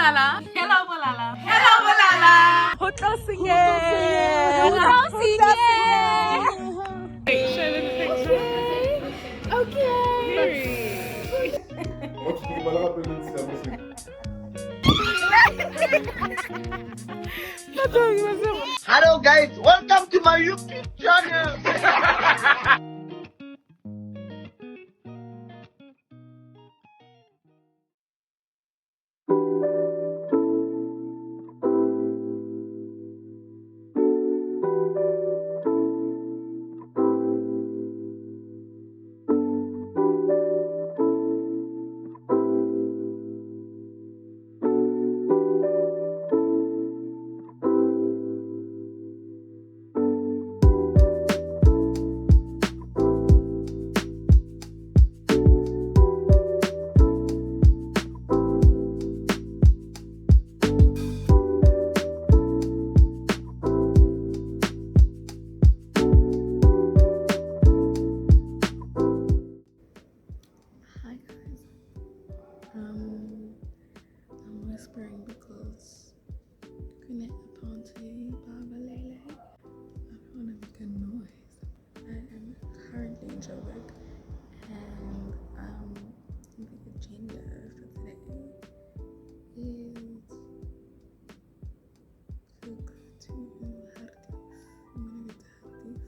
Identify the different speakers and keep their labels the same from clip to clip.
Speaker 1: Lala. Hello, Bo Lala. Hello, Bo Lala.
Speaker 2: Harties.
Speaker 3: Hello guys, welcome to my YouTube channel.
Speaker 1: Hi guys. I'm whispering because couldn't apparently Bo Lala. I don't want to make a noise. I am currently in Joburg and the agenda for today is to go to Harties. I'm gonna go to Harties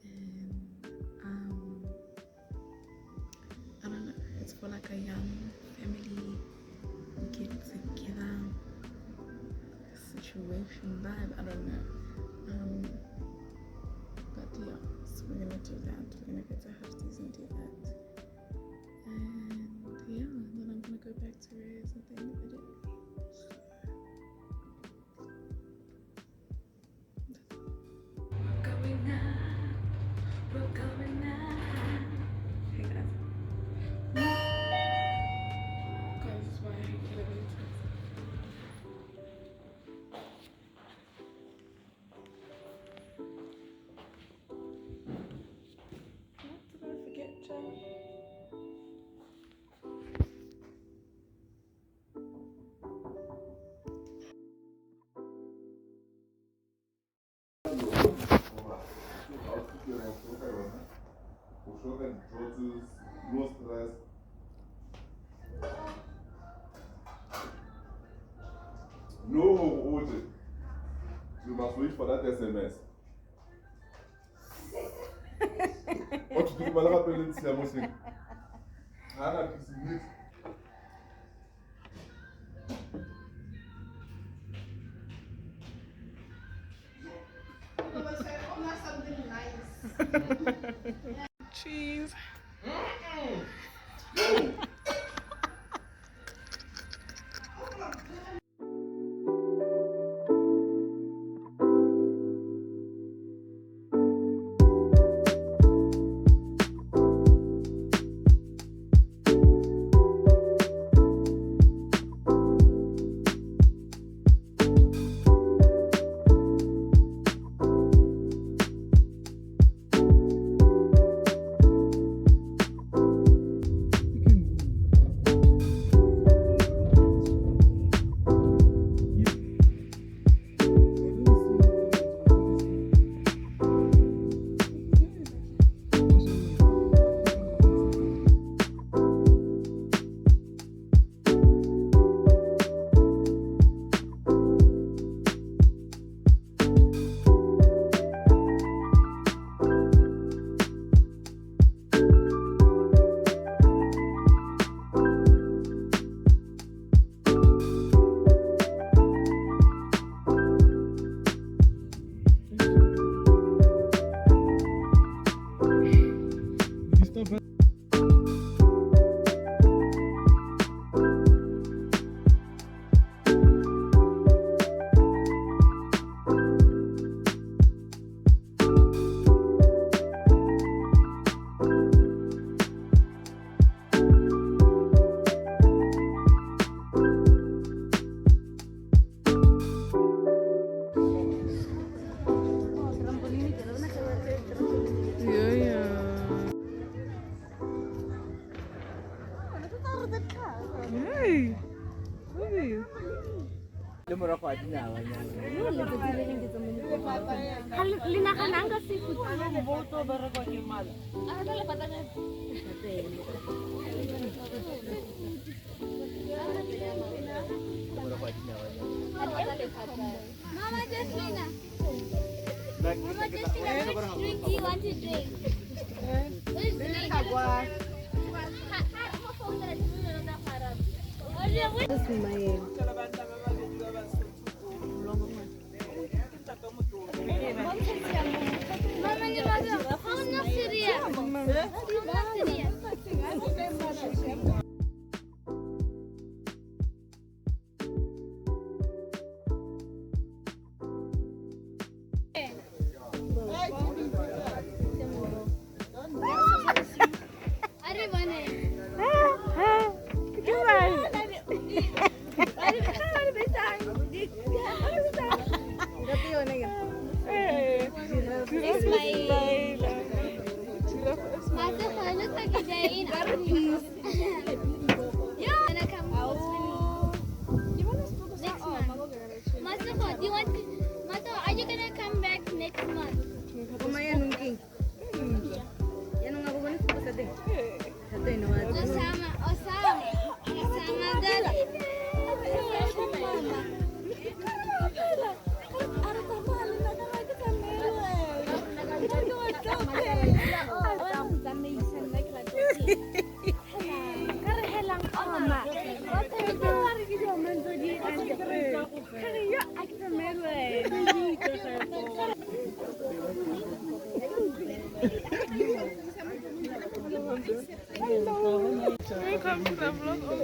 Speaker 1: and I don't know, it's for like a young family get together situation vibe, I don't know. But yeah, so we're gonna do that. We're gonna go to Harties and do that. And yeah, and then I'm gonna go back to Reyes at the end of the day. We're going now. We're going now. Hey guys. Guys, this is why I hate elevators. What did I forget, Joe?
Speaker 4: No, OJ. You must wait for that SMS. What you think about happening to Muslim? Hana Kissimit.
Speaker 1: Cheese.
Speaker 3: Le morago a dinawa niya.
Speaker 2: Linakananga seafood.
Speaker 5: Mama Jaslina. Mama Jaslina, which drink do you want to drink? Which drink? Mama ni mother. How not serious? How not serious? Are you gonna come back next month? Osama, Daddy.
Speaker 1: Welcome to the vlog of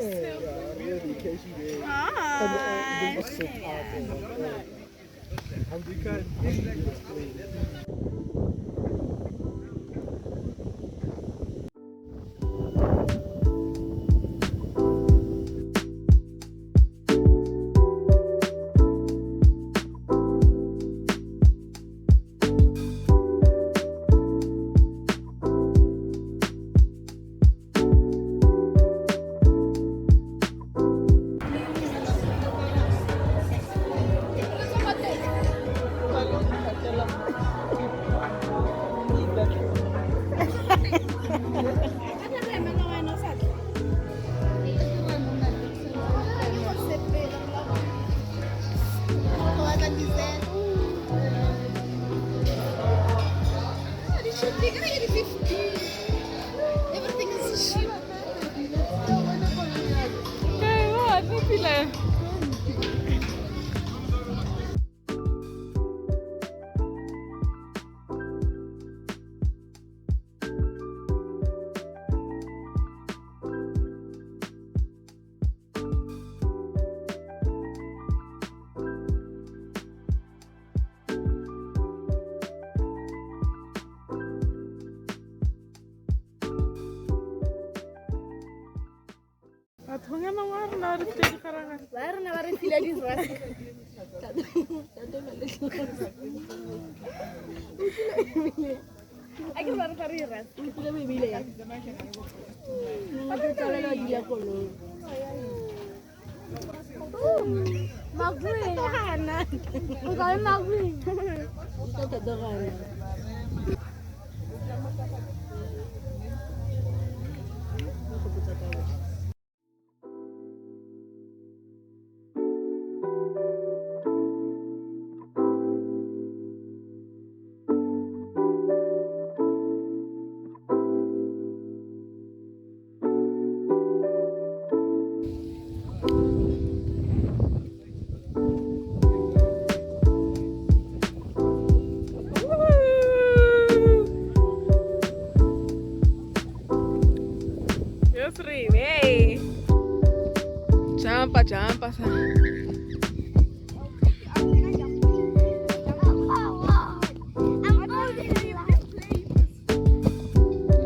Speaker 1: Jampa sa.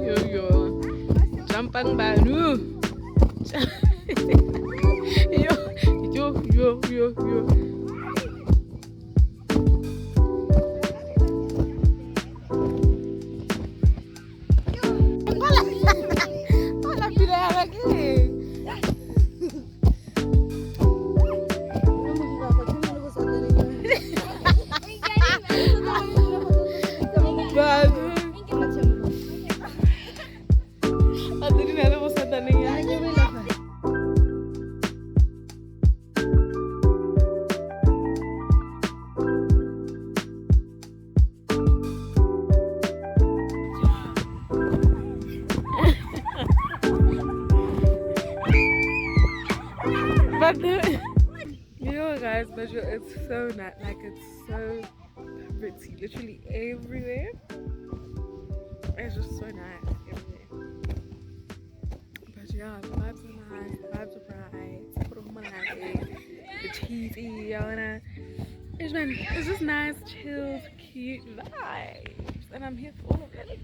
Speaker 1: Yo. Jampang baru. Yo. Hola, pila lagi. But you know, guys, but it's so nice. Like, it's so pretty, literally everywhere. It's just so nice everywhere. But yeah, the vibes are nice, the vibes are bright. The cheesy, you know. It's just nice, chill, cute vibes, and I'm here for all of it.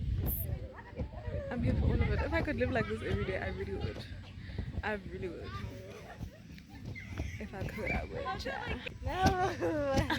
Speaker 1: I'm here for all of it. If I could live like this every day, I really would. I really would. If I could, I would. Yeah.